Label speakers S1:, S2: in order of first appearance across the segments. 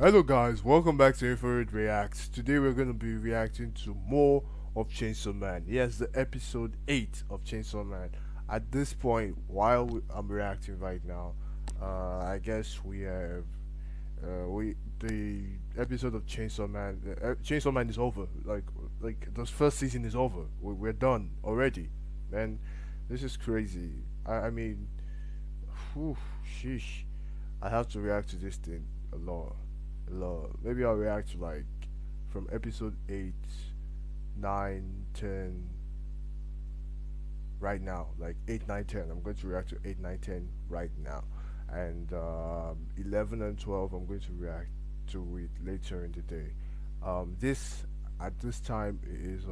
S1: Hello guys, welcome back to Infrared Reacts. Today we're going to be reacting to more of Chainsaw Man. Yes, the episode 8 of Chainsaw Man. At this point, while I'm reacting right now, I guess we have we the episode of Chainsaw Man. Chainsaw Man is over. Like the first season is over. We're done already, man. This is crazy. I mean, whew, sheesh. I have to react to this thing a lot. Maybe I'll react to like from episode 8, 9, 10 right now. Like 8, 9, 10. I'm going to react to 8, 9, 10 right now. And 11 and 12, I'm going to react to it later in the day. This at this time is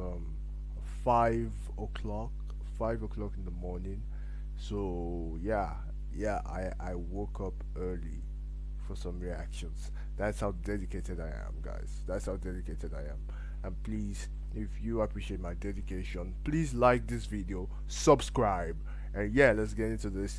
S1: 5 o'clock, 5 o'clock in the morning. So yeah, I woke up early for some reactions. That's how dedicated I am, guys. That's how dedicated I am. And please, if you appreciate my dedication, please like this video, subscribe, and yeah, let's get into this.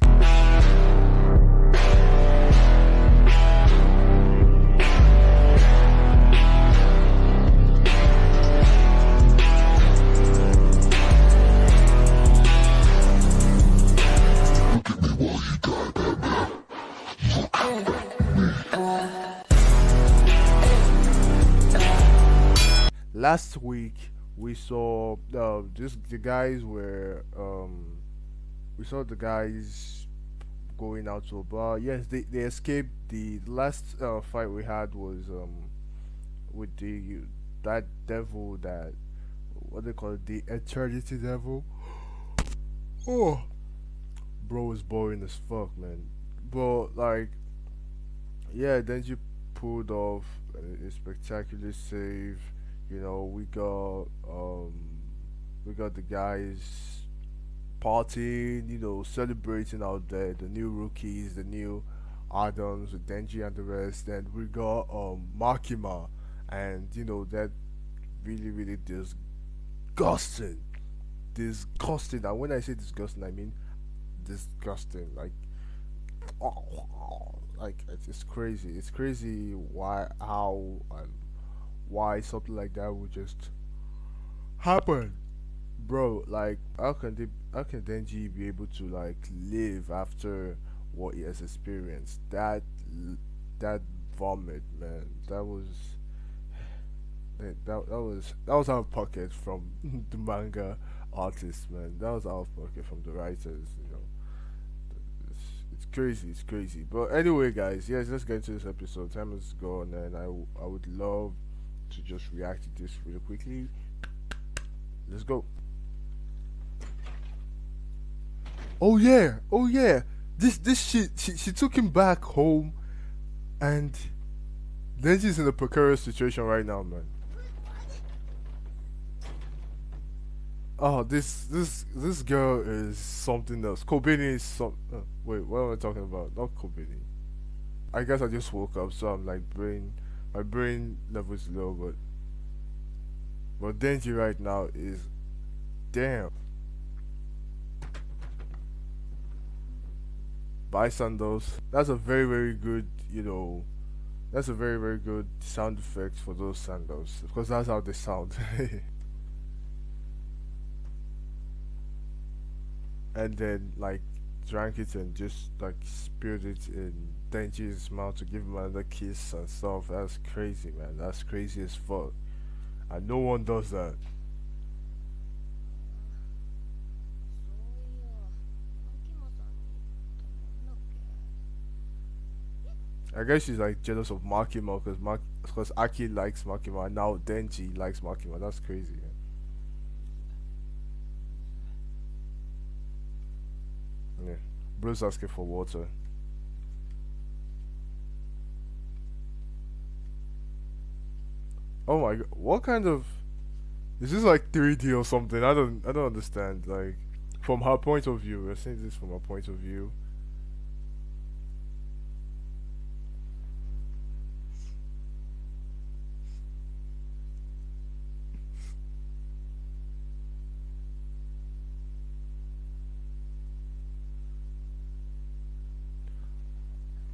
S1: Last week we saw just the guys were we saw the guys going out to a bar. Yes, they escaped. The last fight we had was with the that devil, that what they call it, the eternity devil. Oh, bro is boring as fuck, man. But like, yeah, then you pulled off a spectacular save. We got the guys partying, celebrating out there, the new rookies, the new add-ons with Denji and the rest, and we got Makima, and that really really disgusting, disgusting. And when I say disgusting, I mean disgusting. Like it's crazy. It's crazy why something like that would just happen, bro. Like how can Denji be able to like live after what he has experienced? That vomit, man. That was out of pocket from the manga artist, man. That was out of pocket from the writers. It's crazy. It's crazy. But anyway, guys, yes, let's get into this episode. Time is gone, and I would love to just react to this really quickly. Let's go. Oh yeah, oh yeah. This shit. She took him back home, and then she's in a precarious situation right now, man. Oh, this girl is something else. Kobeni is some. Wait, what am I talking about? Not Kobeni. I guess I just woke up, so I'm like my brain level is low, but Denji right now is damn. Buy sandals. That's a very very good. That's a very very good sound effect for those sandals because that's how they sound. And then like drank it and just like spilled it in Denji's mouth to give him another kiss and stuff. That's crazy, man. That's crazy as fuck. And no one does that. I guess she's like jealous of Makima because Aki likes Makima and now Denji likes Makima. That's crazy, man. Yeah. Bruce asking for water. Oh my god, what kind of is this, like 3D or something? I don't understand. Like from her point of view, we're saying this from her point of view.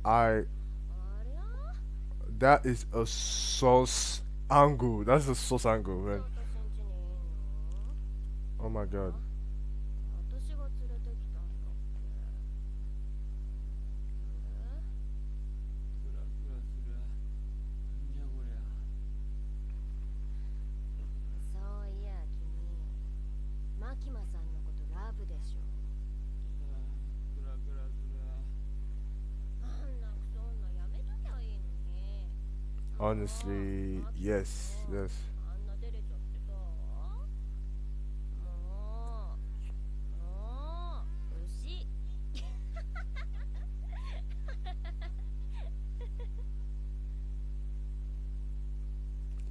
S1: I That is a sauce angle. That's a sauce angle, man.
S2: 今日としんちにいんの？
S1: Oh my god.
S2: 私が連れてきたんだっけ？
S1: Honestly, yes, yes.
S2: あんな照れちゃってさ、もう牛。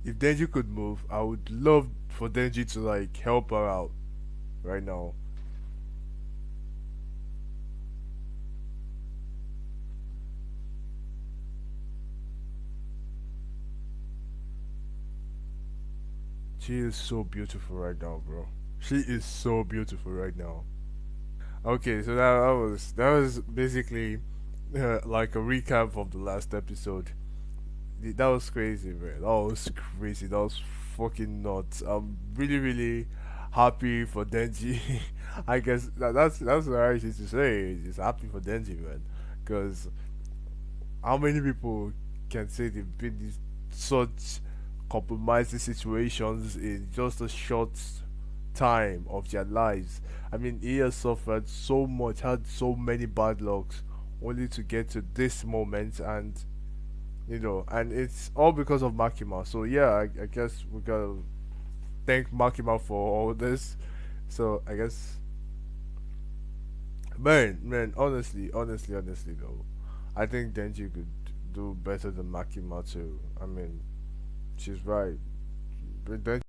S1: If Denji could move, I would love for Denji to like help her out right now. She is so beautiful right now, bro. She is so beautiful right now. Okay, so that was basically like a recap of the last episode. That was crazy, man. That was crazy. That was fucking nuts. I'm really, really happy for Denji. I guess that's the right thing to say. Just happy for Denji, man. Because how many people can say they've been in such compromising situations in just a short time of their lives? I mean, he has suffered so much, had so many bad lucks, only to get to this moment, and and it's all because of Makima. So yeah, I guess we gotta thank Makima for all this. So I guess, man, honestly though, I think Denji could do better than Makima too. I mean, she's right. But then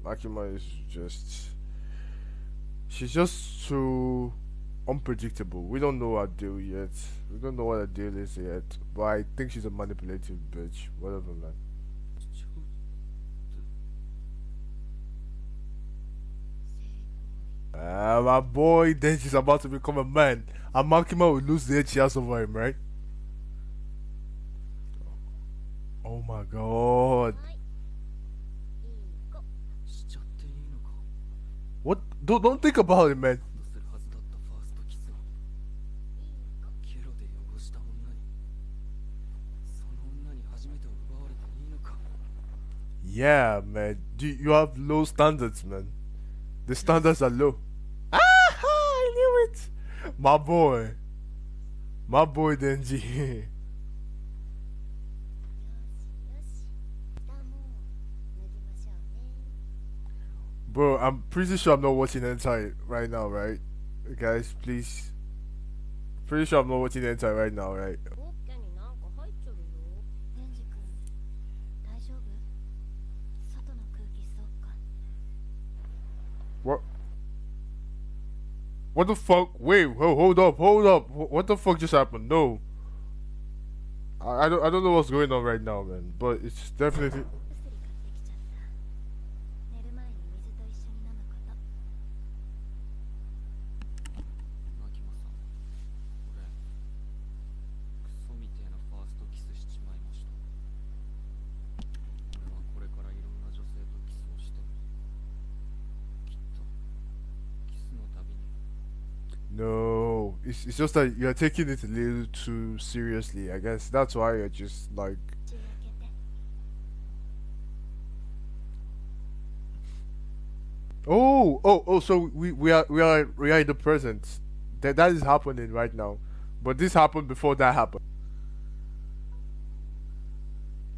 S1: Makima is just, she's just too unpredictable. We don't know her deal yet. We don't know what her deal is yet. But I think she's a manipulative bitch. Whatever, man. My boy, then she's about to become a man. And Makima will lose the head she has over him, right? Oh my god.
S2: はい、いい子。
S1: What? Don't think about it, man.
S3: するはずだったファーストキスをゲロで汚した女にその女に初めてを奪われていいのか。
S1: Yeah, man. You have low standards, man. The standards are low. Ah, I knew it. My boy. My boy, Denji.
S2: よしよし。下も脱ぎましょうね。
S1: Bro, I'm pretty sure I'm not watching hentai right now, right? Guys, please. Pretty sure I'm not watching hentai right now, right?
S2: ポッケになんか入っちょるよ。デンジ君、大丈夫？外の空気吸おっか。
S1: What? What the fuck? Wait, hold up, hold up. What the fuck just happened? No, I don't know what's going on right now, man. But it's definitely.
S2: 薬買ってきちゃった。寝る前に水と一緒に飲むこと。
S3: マキマさん、俺クソみてえなファーストキスしちまいました。俺はこれからいろんな女性とキスをしてきっとキスのたびに
S1: No, it's just that you're taking it a little too seriously. I guess that's why you're just like.
S2: 口開けて。
S1: Oh. So we are in the present. That is happening right now, but this happened before that happened.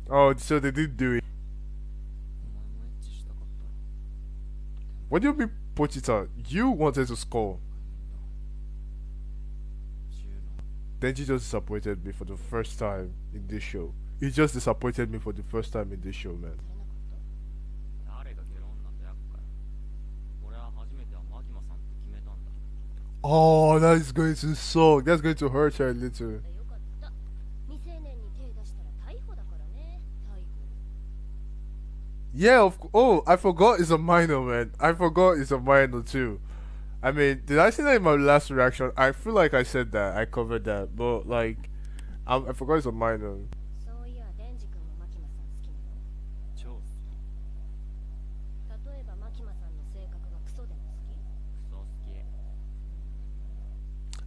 S1: Oh, so they did do it.
S3: お前もエッチしたかったろ。でも
S1: What do you mean, Pochita? You wanted to score.
S3: 他人だ。10の
S1: Denji just disappointed me for the first time in this show. He just disappointed me for the first time in this show, man.
S3: 誰がゲロ女ってやっかよ。俺は初めてはマキマさんって決めたんだ。
S1: Oh, that is going to suck. That's going to hurt her a little.
S2: よかった。未成年に手出したら逮捕だからね。逮捕。
S1: Yeah, oh, I forgot it's a minor, man. I forgot it's a minor too. I mean, did I say that in my last reaction? I feel like I said that. I covered that, but like, I forgot it's a minor.
S2: そういやデンジ君もマキマさん好きなの？
S3: 超好き。
S2: 例えばマキマさんの性格がクソでも好き？
S3: クソ好き。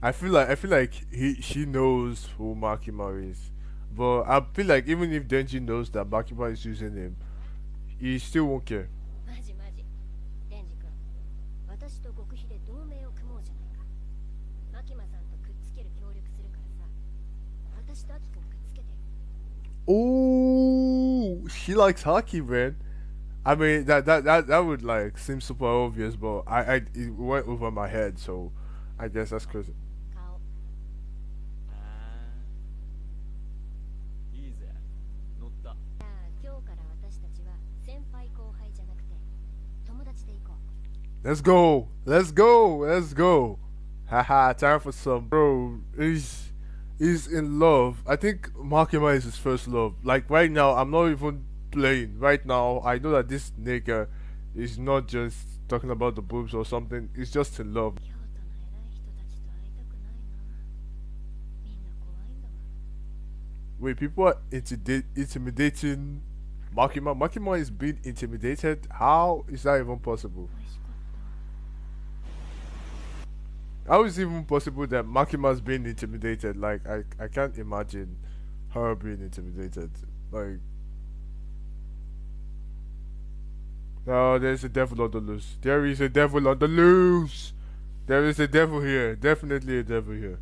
S1: I feel like she knows who Makima is, but I feel like even if Denji knows that Makima is using him, he still won't care.
S2: マジマジ。デンジ君、私と極秘で同盟を組もうじゃないか。マキマさんとくっつける協力するからさ。私とアキ君くっつけてよ。
S1: Oh, she likes hockey, man. I mean that would like seem super obvious, but it went over my head, so I guess that's crazy.
S2: 顔。
S3: あーいいぜ。乗った。
S2: じゃあ今日から私たちは先輩後輩じゃなくて友達で行こう。
S1: Let's go, let's go, let's go. Haha, time for some bro. He's in love. I think Makima is his first love. Like right now, I'm not even playing. Right now, I know that this nigga is not just talking about the boobs or something. He's just in love.
S2: 京都の偉い人たちと会いたくないな。みんな怖いんだわ。
S1: Wait, people are intimidating Makima. Makima is being intimidated. How is that even possible?
S2: 美味しかった。
S1: How is it even possible that Makima's being intimidated? Like I can't imagine her being intimidated. Like no, there's a devil on the loose. There is a devil on the loose. There is a devil here. Definitely a devil here.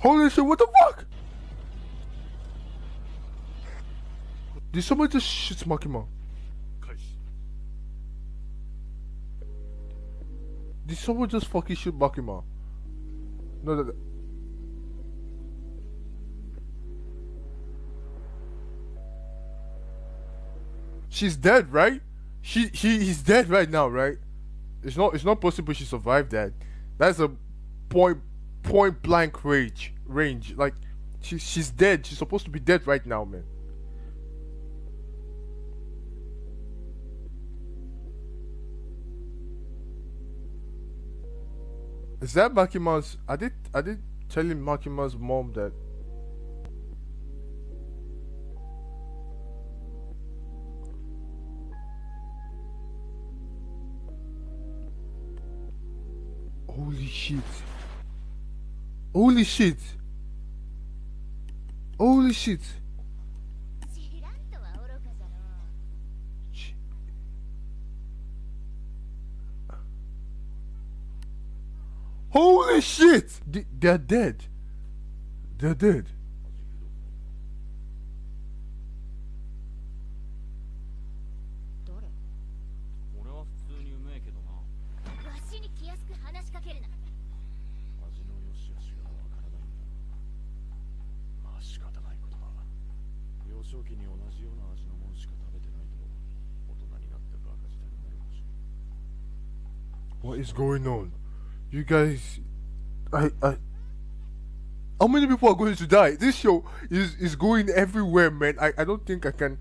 S1: Holy shit, what the fuck? Did somebody just shoot Makima?
S3: 開始。
S1: Did someone just fucking shoot Makima? No, she's dead, right? He's dead right now, right? It's not possible she survived that. That's a point blank range. Like she's dead. She's supposed to be dead right now, man. Is that Makima's? I did telling Makima's mom that. Holy shit! Holy shit! Holy shit!
S2: 知らんとは愚かじゃのう。
S1: Sh- Holy shit! They're dead. They're dead.
S2: どれ？
S3: 俺は普通にうめえけどな。
S2: わしに気安く話しかけるな。
S3: 味の良し悪しがわからないんだ。まあ仕方ないことだ。幼少期に同じような味のもんしか食べてないと大人になってバカ舌になるらしい。
S1: What is going on? You guys, how many people are going to die? This show is going everywhere, man. I don't think I can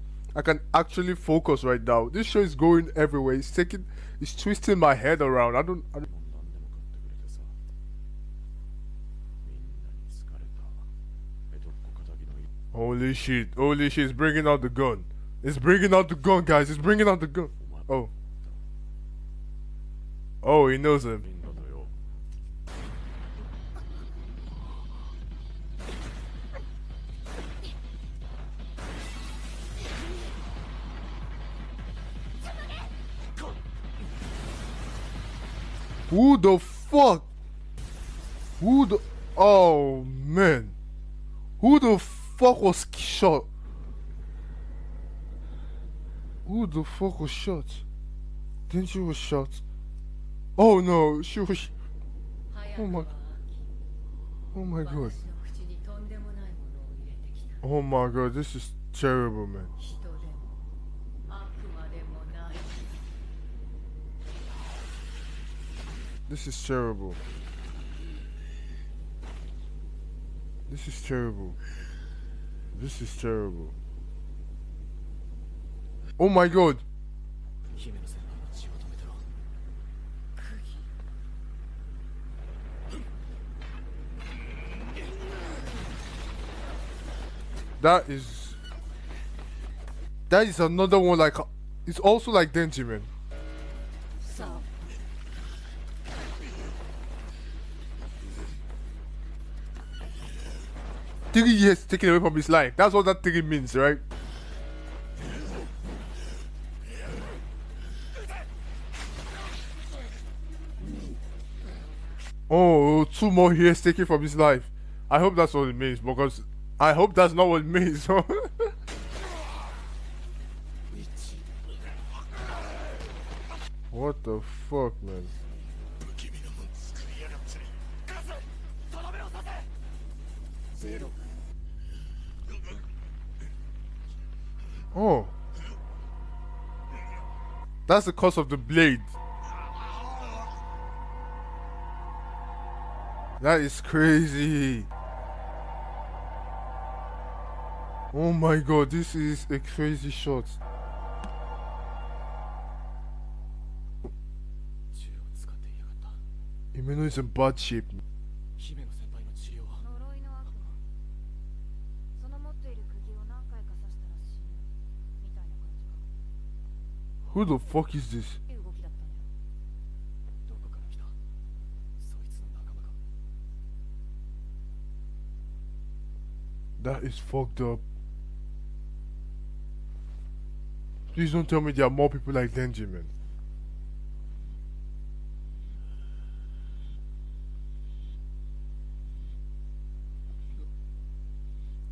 S1: actually focus right now. This show is going everywhere. It's twisting my head around. I don't
S3: もう何でも買ってくれてさ。みんなに好かれた。江戸っ子仇のい
S1: Holy shit! Holy shit! It's bringing out the gun. It's bringing out the gun, guys. It's bringing out the gun.
S3: お前
S1: Oh. Oh, he knows him.
S3: みんなだよ。
S1: Who the fuck? Who the? Oh man. Who the fuck was shot? Who the fuck was shot? Then she was shot. Oh no, she was. Oh my. Oh my god. Oh my god, this is terrible, man. This is terrible. This is terrible. This is terrible. Oh my god.
S3: 姫野先輩の血を止めてろ。
S1: That is another one like it's also like Denji, man.
S2: さあ
S1: 3 years taken away from his life. That's what that 3 means, right? Oh, 2 more years taken from his life. I hope that's what it means, because I hope that's not what it means. What the fuck, man? Oh, that's the cost of the blade. That is crazy. Oh my god, this is a crazy shot.
S3: 銃を使っていやがった。
S1: Imeno is in bad shape.
S3: 姫野先輩の治療は。
S2: 呪いの悪魔その持っている釘を何回か刺したら死ぬみたいな感じか
S1: Who the fuck is this?
S2: いい動きだったね
S3: どこから来た。そいつの仲間か。
S1: That is fucked up. Please don't tell me there are more people like Denji, man.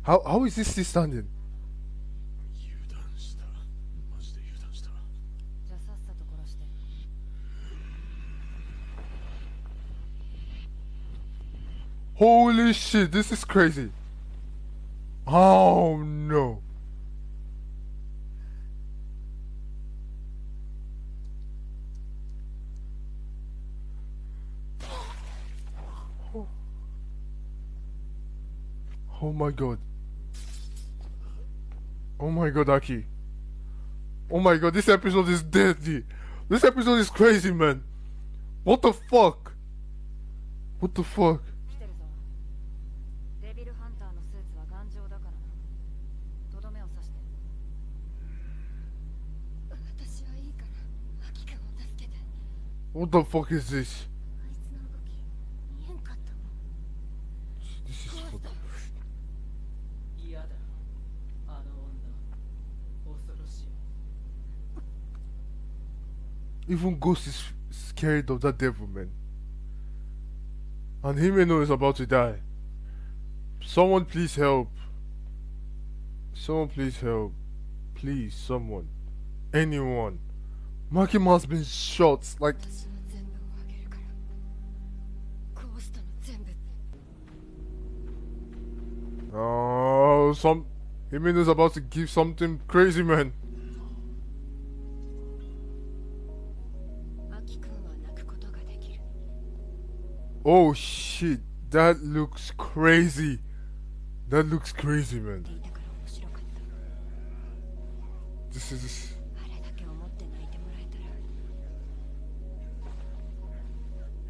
S1: How is this still standing?
S3: 油断した。マジで油断した。
S2: じゃあさっさと殺して
S1: Holy shit, this is crazy. Oh no. Oh my god. Oh my god, Aki. Oh my god, this episode is deadly. This episode is crazy, man. What the fuck? What the fuck?
S2: 来てるぞデビルハンターのスーツは頑丈だからなとどめを刺して私はいいからアキ君を助けて
S1: What the fuck is this?
S2: あいつの動き見えんかったもん
S1: This is fuck.
S4: 嫌だあの女恐ろしい
S1: Even Ghost is scared of that devil, man. And Himeno is about to die. Someone please help. Someone please help. Please, someone. Anyone. Makima's been shot. Like,
S2: 私の全部をあげるからゴーストの全部
S1: oh, Himeno's about to give something crazy, man.
S2: アキ君は泣くことができる
S1: Oh shit, that looks crazy. That looks crazy, man.
S2: っていたから面白かった
S1: This is.
S2: あれだけ思って泣いてもらえたら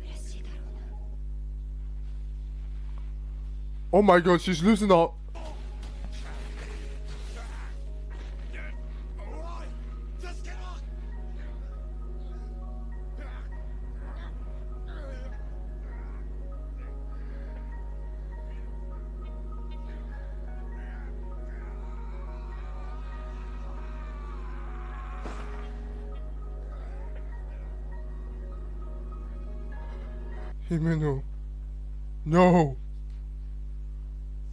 S2: 嬉しいだろうな
S1: Oh my god, she's losing out. Himeno. No.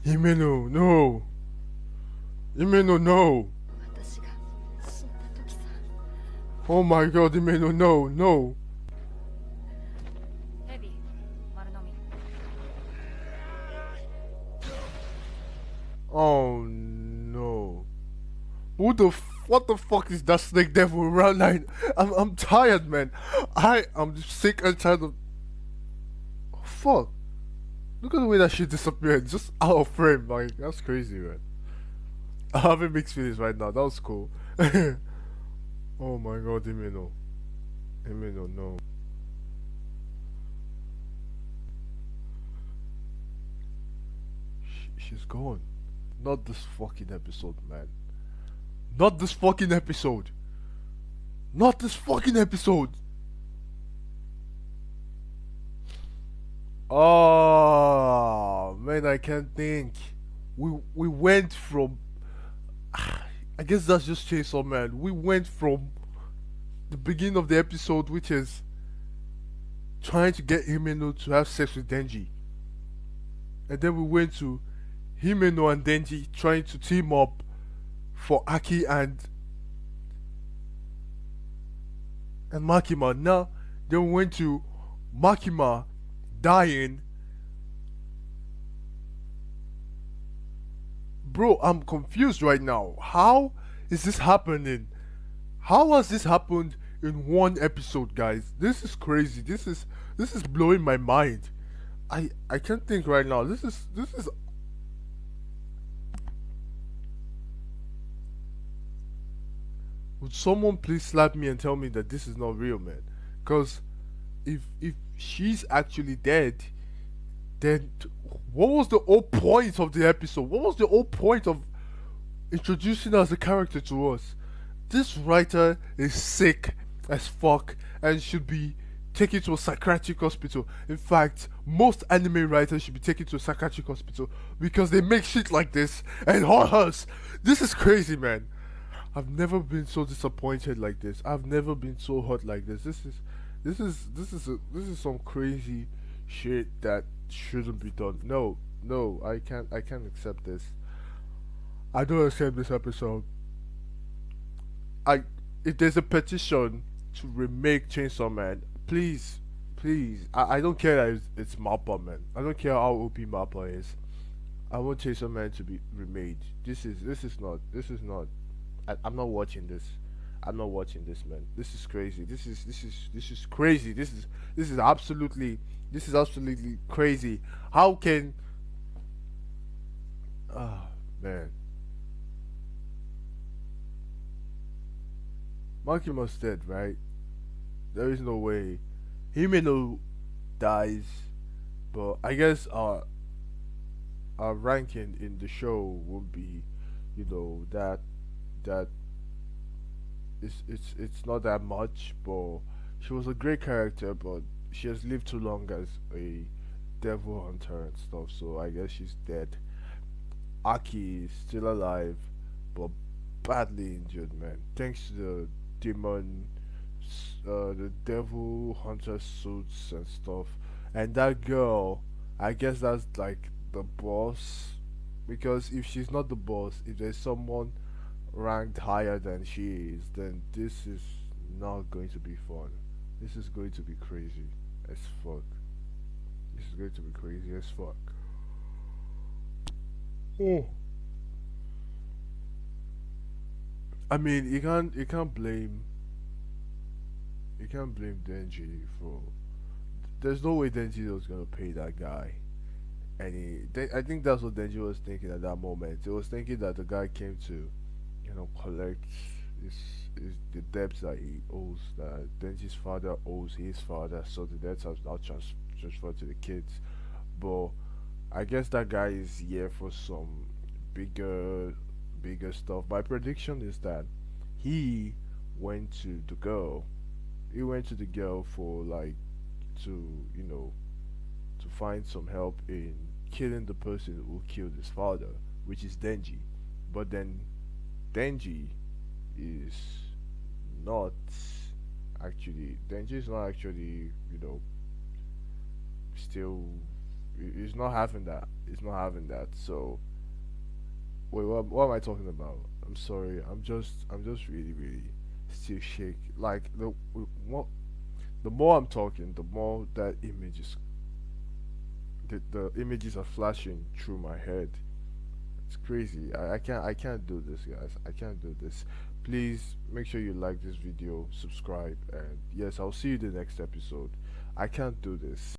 S1: Himeno, no. Himeno, no.
S2: 私が死んだ時さ
S1: Oh my god, Himeno, no, no.
S2: ヘビ丸飲み
S1: Oh no. What the fuck is that snake devil around like? I'm tired, man. I'm sick and tired of. Fuck. Look at the way that shit disappeared, just out of frame. Like, that's crazy, man. I'm having mixed feelings right now. That was cool. Oh my god, Himeno. Himeno, no. She's gone. Not this fucking episode, man. Not this fucking episode. Not this fucking episode. Oh man, I can't think. We went from. I guess that's just Chainsaw Man. We went from the beginning of the episode, which is trying to get Himeno to have sex with Denji, and then we went to Himeno and Denji trying to team up for Aki and Makima. Now then we went to Makima dying. Bro, I'm confused right now. How is this happening? How has this happened in one episode, guys? This is crazy. This is blowing my mind. I can't think right now. This is. Would someone please slap me and tell me that this is not real, man? Cause if she's actually dead, then what was the whole point of the episode? What was the whole point of introducing her as a character to us? This writer is sick as fuck and should be taken to a psychiatric hospital. In fact, most anime writers should be taken to a psychiatric hospital because they make shit like this and hurt us. This is crazy, man. I've never been so disappointed like this. I've never been so hurt like this. This is some crazy shit that shouldn't be done. No, no, I can't accept this. I don't accept this episode. I if there's a petition to remake Chainsaw Man, please, please. I don't care that it's Mappa, man. I don't care how OP Mappa is. I want Chainsaw Man to be remade. This is not. I'm not watching this. I'm not watching this, man. This is crazy. This is crazy. This is absolutely crazy. How can ah man. Makima's dead, right? There is no way. Himeno dies, but I guess our ranking in the show would be, that it's not that much, but she was a great character, but she has lived too long as a devil hunter and stuff, so I guess she's dead. Aki is still alive, but badly injured, man. Thanks to the the devil hunter suits and stuff. And that girl, I guess that's like the boss. Because if she's not the boss, if there's someone ranked higher than she is, then this is not going to be fun. This is going to be crazy as fuck. This is going to be crazy as fuck. Oh. I mean, you can't blame Denji for. There's no way Denji was gonna pay that guy. I think that's what Denji was thinking at that moment. He was thinking that the guy came to, collect his, the debts that he owes, that Denji's father owes his father, so the debts have now transferred to the kids. But I guess that guy is here for some bigger, bigger stuff. My prediction is that he went to the girl. He went to the girl for like to find some help in killing the person who killed his father, which is Denji. But then Denji is not Denji is not actually still he's not having that. He's not having that. So wait, what am I talking about? I'm sorry. I'm just really really still shake. Like what the more I'm talking, the more that the images are flashing through my head. It's crazy. I can't do this, guys. I can't do this. Please make sure you like this video, subscribe, and yes, I'll see you in the next episode. I can't do this.